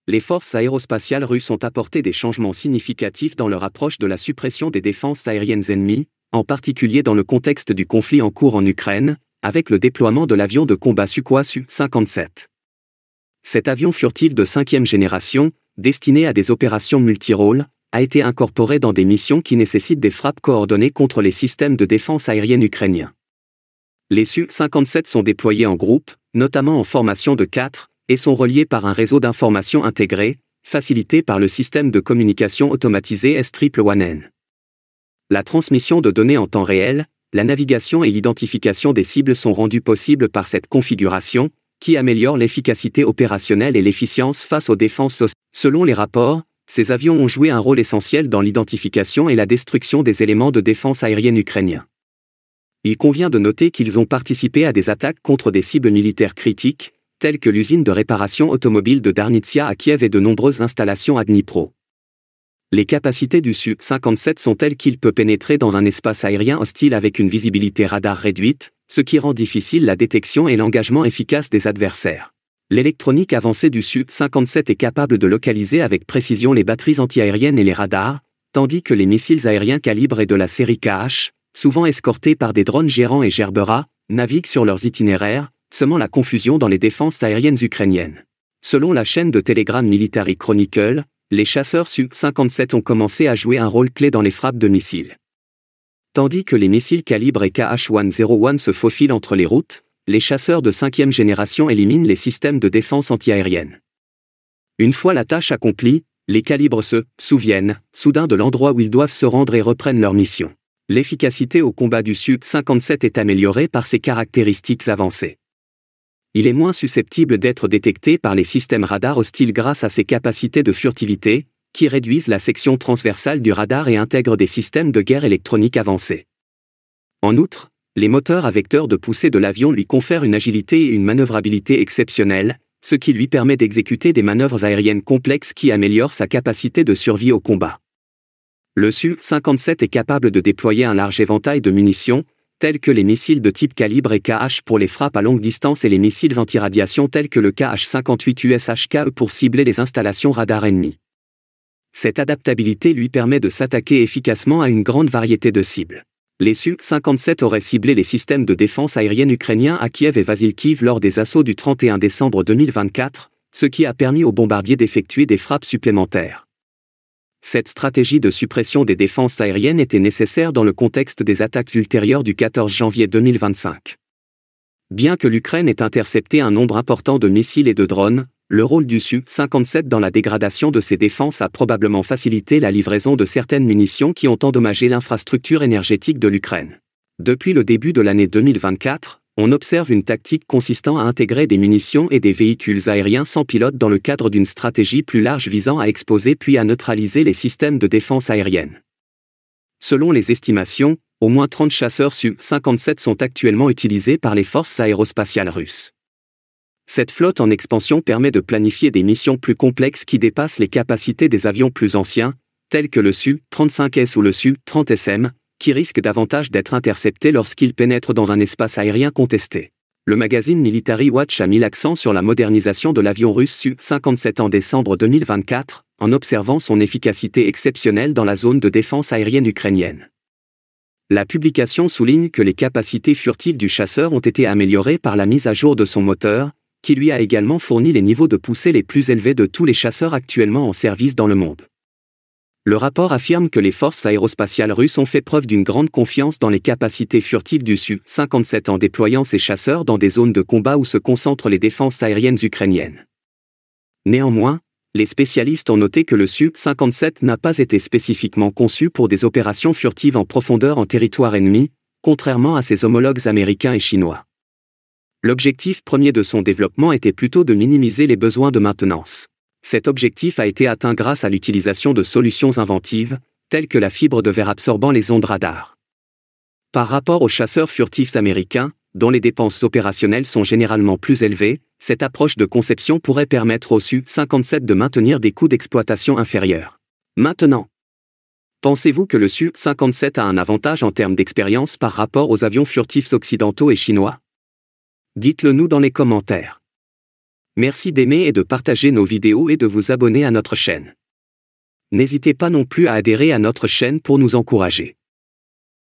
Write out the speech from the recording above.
Les forces aérospatiales russes ont apporté des changements significatifs dans leur approche de la suppression des défenses aériennes ennemies, en particulier dans le contexte du conflit en cours en Ukraine, avec le déploiement de l'avion de combat Sukhoi Su-57. Cet avion furtif de 5e génération, destiné à des opérations multirôles, a été incorporé dans des missions qui nécessitent des frappes coordonnées contre les systèmes de défense aérienne ukrainiens. Les Su-57 sont déployés en groupe, notamment en formation de 4, et sont reliés par un réseau d'information intégré, facilité par le système de communication automatisé S111N. La transmission de données en temps réel, la navigation et l'identification des cibles sont rendues possibles par cette configuration, qui améliore l'efficacité opérationnelle et l'efficience face aux défenses. Selon les rapports, ces avions ont joué un rôle essentiel dans l'identification et la destruction des éléments de défense aérienne ukrainiens. Il convient de noter qu'ils ont participé à des attaques contre des cibles militaires critiques, telles que l'usine de réparation automobile de Darnitsia à Kiev et de nombreuses installations à Dnipro. Les capacités du Su-57 sont telles qu'il peut pénétrer dans un espace aérien hostile avec une visibilité radar réduite, ce qui rend difficile la détection et l'engagement efficace des adversaires. L'électronique avancée du Su-57 est capable de localiser avec précision les batteries antiaériennes et les radars, tandis que les missiles aériens calibre et de la série KH, souvent escortés par des drones gérants et Gerbera, naviguent sur leurs itinéraires, semant la confusion dans les défenses aériennes ukrainiennes. Selon la chaîne de Telegram Military Chronicle, les chasseurs Su-57 ont commencé à jouer un rôle clé dans les frappes de missiles. Tandis que les missiles calibre et KH-101 se faufilent entre les routes, les chasseurs de 5e génération éliminent les systèmes de défense antiaérienne. Une fois la tâche accomplie, les calibres se souviennent soudain de l'endroit où ils doivent se rendre et reprennent leur mission. L'efficacité au combat du Su-57 est améliorée par ses caractéristiques avancées. Il est moins susceptible d'être détecté par les systèmes radars hostiles grâce à ses capacités de furtivité, qui réduisent la section transversale du radar et intègrent des systèmes de guerre électronique avancés. En outre, les moteurs à vecteurs de poussée de l'avion lui confèrent une agilité et une manœuvrabilité exceptionnelles, ce qui lui permet d'exécuter des manœuvres aériennes complexes qui améliorent sa capacité de survie au combat. Le Su-57 est capable de déployer un large éventail de munitions, tels que les missiles de type calibre et KH pour les frappes à longue distance et les missiles antiradiation tels que le KH-58 USHKE pour cibler les installations radar ennemies. Cette adaptabilité lui permet de s'attaquer efficacement à une grande variété de cibles. Les Su-57 auraient ciblé les systèmes de défense aérienne ukrainiens à Kiev et Vasilkiv lors des assauts du 31 décembre 2024, ce qui a permis aux bombardiers d'effectuer des frappes supplémentaires. Cette stratégie de suppression des défenses aériennes était nécessaire dans le contexte des attaques ultérieures du 14 janvier 2025. Bien que l'Ukraine ait intercepté un nombre important de missiles et de drones, le rôle du Su-57 dans la dégradation de ses défenses a probablement facilité la livraison de certaines munitions qui ont endommagé l'infrastructure énergétique de l'Ukraine. Depuis le début de l'année 2024, on observe une tactique consistant à intégrer des munitions et des véhicules aériens sans pilote dans le cadre d'une stratégie plus large visant à exposer puis à neutraliser les systèmes de défense aérienne. Selon les estimations, au moins 30 chasseurs Su-57 sont actuellement utilisés par les forces aérospatiales russes. Cette flotte en expansion permet de planifier des missions plus complexes qui dépassent les capacités des avions plus anciens, tels que le Su-35S ou le Su-30SM, qui risquent davantage d'être interceptés lorsqu'ils pénètrent dans un espace aérien contesté. Le magazine Military Watch a mis l'accent sur la modernisation de l'avion russe Su-57 en décembre 2024, en observant son efficacité exceptionnelle dans la zone de défense aérienne ukrainienne. La publication souligne que les capacités furtives du chasseur ont été améliorées par la mise à jour de son moteur, qui lui a également fourni les niveaux de poussée les plus élevés de tous les chasseurs actuellement en service dans le monde. Le rapport affirme que les forces aérospatiales russes ont fait preuve d'une grande confiance dans les capacités furtives du Su-57 en déployant ces chasseurs dans des zones de combat où se concentrent les défenses aériennes ukrainiennes. Néanmoins, les spécialistes ont noté que le Su-57 n'a pas été spécifiquement conçu pour des opérations furtives en profondeur en territoire ennemi, contrairement à ses homologues américains et chinois. L'objectif premier de son développement était plutôt de minimiser les besoins de maintenance. Cet objectif a été atteint grâce à l'utilisation de solutions inventives, telles que la fibre de verre absorbant les ondes radar. Par rapport aux chasseurs furtifs américains, dont les dépenses opérationnelles sont généralement plus élevées, cette approche de conception pourrait permettre au Su-57 de maintenir des coûts d'exploitation inférieurs. Maintenant, pensez-vous que le Su-57 a un avantage en termes d'expérience par rapport aux avions furtifs occidentaux et chinois ? Dites-le nous dans les commentaires. Merci d'aimer et de partager nos vidéos et de vous abonner à notre chaîne. N'hésitez pas non plus à adhérer à notre chaîne pour nous encourager.